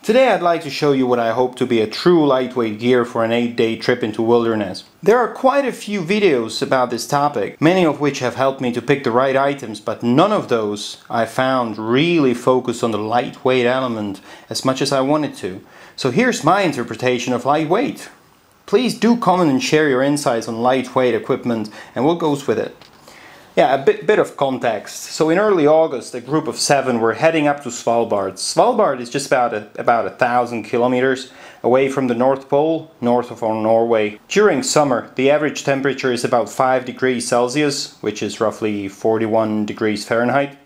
Today I'd like to show you what I hope to be a true lightweight gear for an 8-day trip into wilderness. There are quite a few videos about this topic, many of which have helped me to pick the right items, but none of those I found really focused on the lightweight element as much as I wanted to. So here's my interpretation of lightweight. Please do comment and share your insights on lightweight equipment and what goes with it. Yeah, a bit of context. So in early August, a group of 7 were heading up to Svalbard. Svalbard is just about 1,000 kilometers away from the North Pole, north of Norway. During summer, the average temperature is about 5 degrees Celsius, which is roughly 41 degrees Fahrenheit.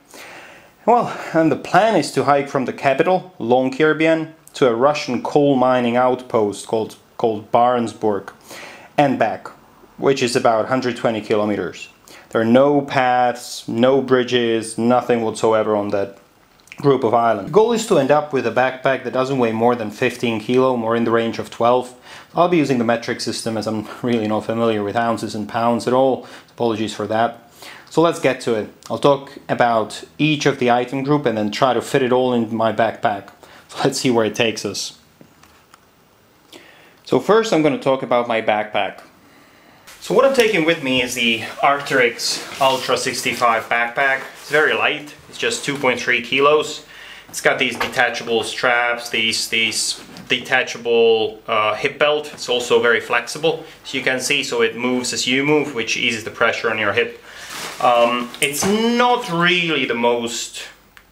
Well, and the plan is to hike from the capital, Longyearbyen, to a Russian coal mining outpost called Barentsburg and back, which is about 120 kilometers. There are no paths, no bridges, nothing whatsoever on that group of islands. The goal is to end up with a backpack that doesn't weigh more than 15 kilo, more in the range of 12. I'll be using the metric system as I'm really not familiar with ounces and pounds at all. Apologies for that. So let's get to it. I'll talk about each of the item group and then try to fit it all into my backpack. So let's see where it takes us. So first I'm going to talk about my backpack. So what I'm taking with me is the Arc'teryx Ultra 65 backpack. It's very light, it's just 2.3 kilos. It's got these detachable straps, these detachable hip belt. It's also very flexible, as you can see, so it moves as you move, which eases the pressure on your hip. It's not really the most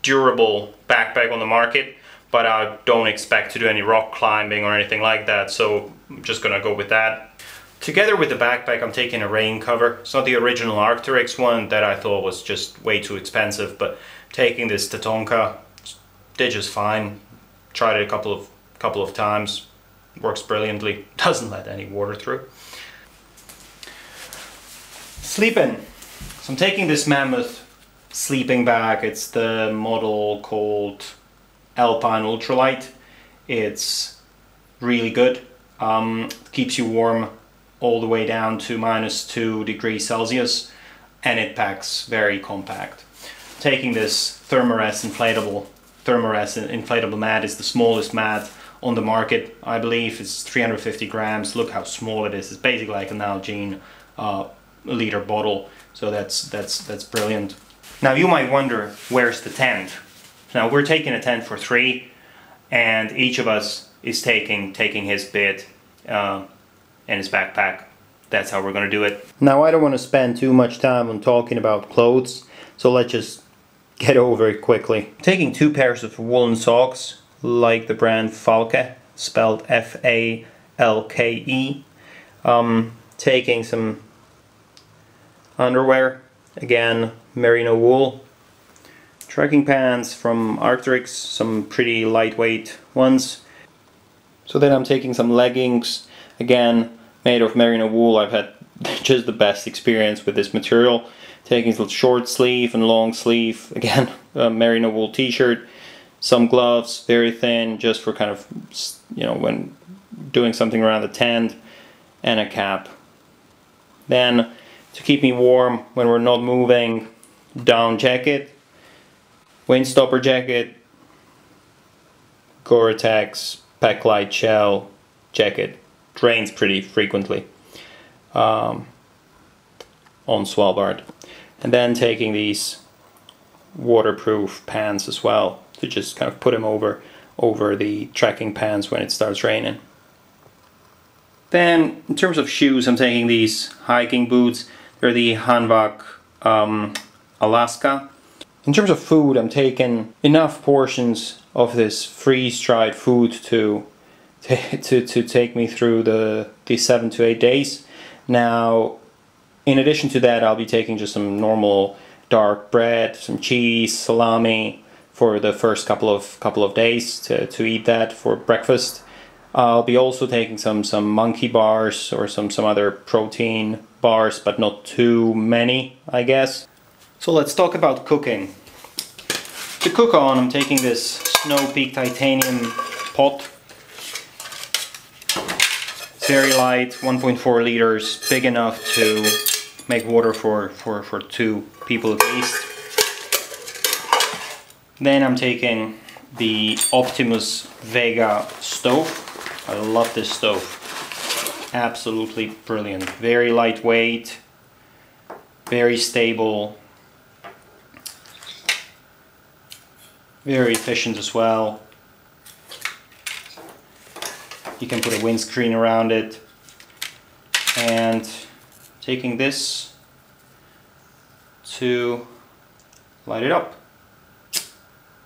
durable backpack on the market, but I don't expect to do any rock climbing or anything like that, so I'm just gonna go with that. Together with the backpack, I'm taking a rain cover. It's not the original Arc'teryx one that I thought was just way too expensive, but taking this Tatonka did just fine. Tried it a couple of times. Works brilliantly. Doesn't let any water through. Sleeping. So I'm taking this Mammoth sleeping bag. It's the model called Alpine Ultralight. It's really good. Keeps you warm all the way down to -2 degrees Celsius, and it packs very compact. Taking this Therm-a-Rest inflatable mat is the smallest mat on the market, I believe. It's 350 grams. Look how small it is. It's basically like an Nalgene liter bottle, so that's brilliant. Now you might wonder, where's the tent? Now we're taking a tent for 3, and each of us is taking his bit and his backpack. That's how we're going to do it. Now I don't want to spend too much time on talking about clothes, so let's just get over it quickly. I'm taking 2 pairs of woolen socks, like the brand Falke, spelled F-A-L-K-E. Taking some underwear, again merino wool. Trekking pants from Arc'teryx, some pretty lightweight ones. So then I'm taking some leggings, again made of merino wool. I've had just the best experience with this material. Taking some short sleeve and long sleeve, again merino wool t-shirt. Some gloves, very thin, just for kind of, you know, when doing something around the tent, and a cap. Then to keep me warm when we're not moving, down jacket, windstopper jacket, Gore-Tex Pack-Lite shell jacket. Rains pretty frequently on Svalbard. And then taking these waterproof pants as well, to just kind of put them over the trekking pants when it starts raining. Then in terms of shoes, I'm taking these hiking boots. They're the Hanwag Alaska. In terms of food, I'm taking enough portions of this freeze-dried food to take me through the 7 to 8 days. Now, in addition to that, I'll be taking just some normal dark bread, some cheese, salami for the first couple of days to eat that for breakfast. I'll be also taking some monkey bars or some other protein bars, but not too many, I guess. So let's talk about cooking. To cook on, I'm taking this Snow Peak titanium pot. It's very light, 1.4 liters, big enough to make water for 2 people at least. Then I'm taking the Optimus Vega stove. I love this stove. Absolutely brilliant. Very lightweight, very stable, very efficient as well. You can put a windscreen around it. And taking this to light it up. You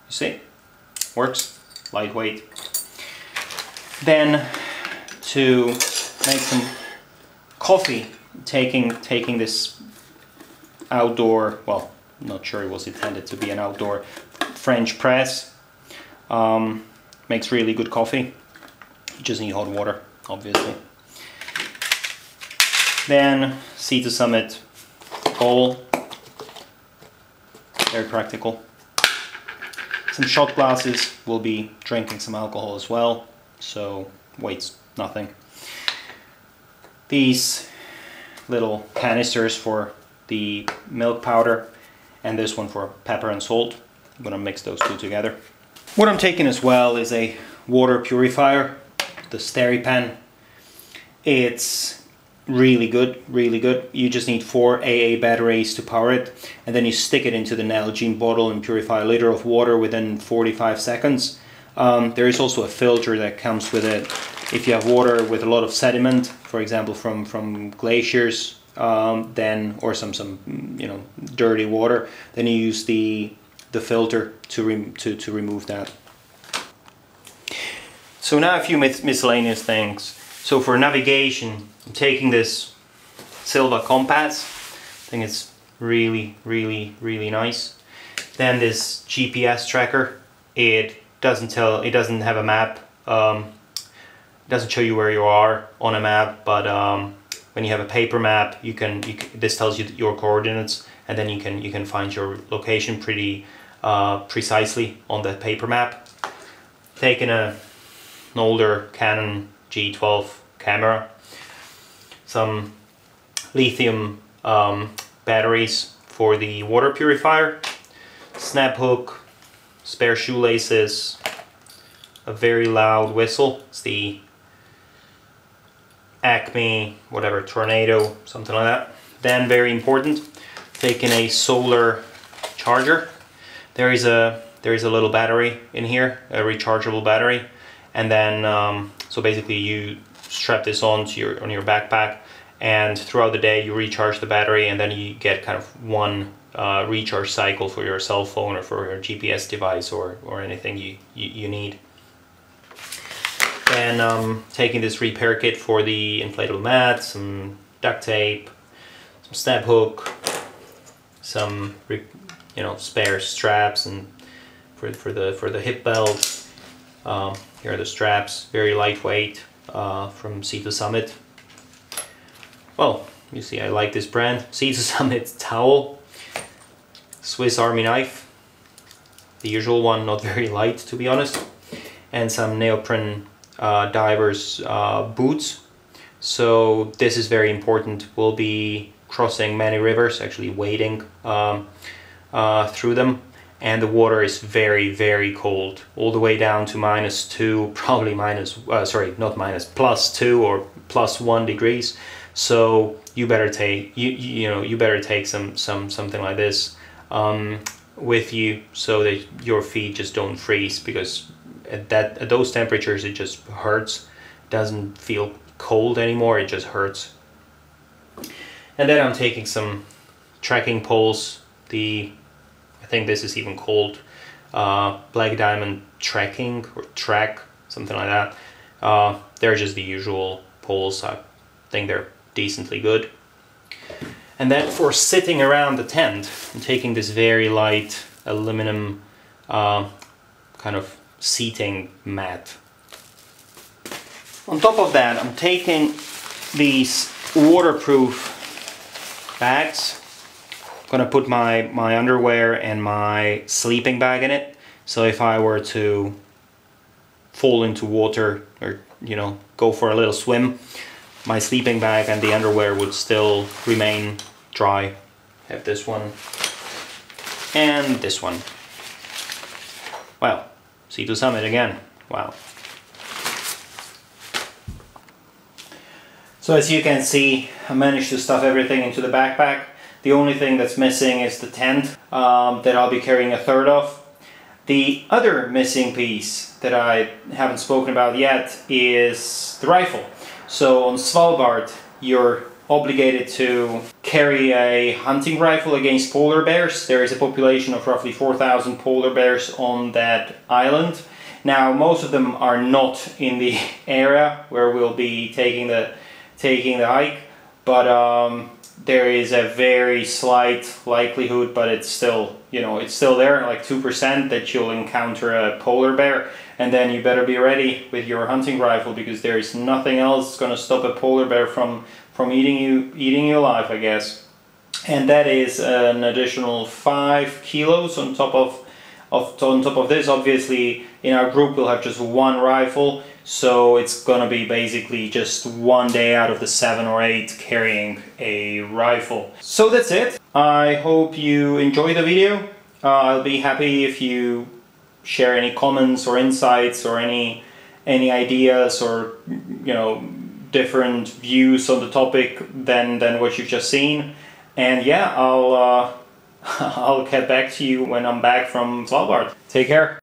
see, works, lightweight. Then to make some coffee, taking this outdoor, well, not sure it was intended to be an outdoor French press. Makes really good coffee. You just need hot water, obviously. Then Sea to Summit bowl, very practical. Some shot glasses, we'll be drinking some alcohol as well, so weighs nothing. These little canisters for the milk powder, and this one for pepper and salt. I'm gonna mix those two together. What I'm taking as well is a water purifier, the Steripan. It's really good, really good. You just need 4 AA batteries to power it, and then you stick it into the Nalgene bottle and purify a liter of water within 45 seconds. There is also a filter that comes with it. If you have water with a lot of sediment, for example from glaciers, then or some dirty water, then you use the filter to remove that. So now a few miscellaneous things. So for navigation, I'm taking this Silva compass. I think it's really nice. Then this GPS tracker. It doesn't have a map. It doesn't show you where you are on a map, but when you have a paper map, this tells you your coordinates, and then you can find your location pretty precisely on the paper map. Taking an older Canon G12 camera, some lithium batteries for the water purifier, snap hook, spare shoelaces, a very loud whistle. It's the Acme whatever Tornado, something like that. Then very important, taking a solar charger. There is a little battery in here, a rechargeable battery, and then so basically you strap this on your backpack, and throughout the day you recharge the battery, and then you get kind of one recharge cycle for your cell phone or for your GPS device or anything you need. Then taking this repair kit for the inflatable mat, some duct tape, some snap hook, some spare straps, and for the hip belt. Here are the straps, very lightweight, from Sea to Summit. Well, you see, I like this brand. Sea to Summit towel, Swiss Army knife, the usual one, not very light to be honest, and some neoprene divers boots. So this is very important. We'll be crossing many rivers, actually wading through them, and the water is very cold, all the way down to -2, probably +2 or +1 degrees. So you better take you better take something like this with you, so that your feet just don't freeze, because at those temperatures it just hurts. It doesn't feel cold anymore, it just hurts. And then I'm taking some trekking poles. I think this is even called Black Diamond Trekking or Trek, something like that. They're just the usual poles. I think they're decently good. And then for sitting around the tent, I'm taking this very light aluminum kind of seating mat. On top of that, I'm taking these waterproof bags. I'm gonna put my underwear and my sleeping bag in it, so if I were to fall into water or go for a little swim, my sleeping bag and the underwear would still remain dry. I have this one and this one. Well, Sea to summit again. Wow. So as you can see, I managed to stuff everything into the backpack. The only thing that's missing is the tent that I'll be carrying a third of. The other missing piece that I haven't spoken about yet is the rifle. So on Svalbard, you're obligated to carry a hunting rifle against polar bears. There is a population of roughly 4,000 polar bears on that island. Now, most of them are not in the area where we'll be taking the hike, but there is a very slight likelihood, but it's still, you know, it's still there, like 2%, that you'll encounter a polar bear, and then you better be ready with your hunting rifle, because there is nothing else going to stop a polar bear from eating you alive, I guess. And that is an additional 5 kilos on top of this. Obviously, in our group we'll have just one rifle, so it's gonna be basically just one day out of the 7 or 8 carrying a rifle. So that's it. I hope you enjoy the video. I'll be happy if you share any comments or insights or any ideas, or, you know, different views on the topic than what you've just seen. And yeah, I'll get back to you when I'm back from Svalbard. Take care.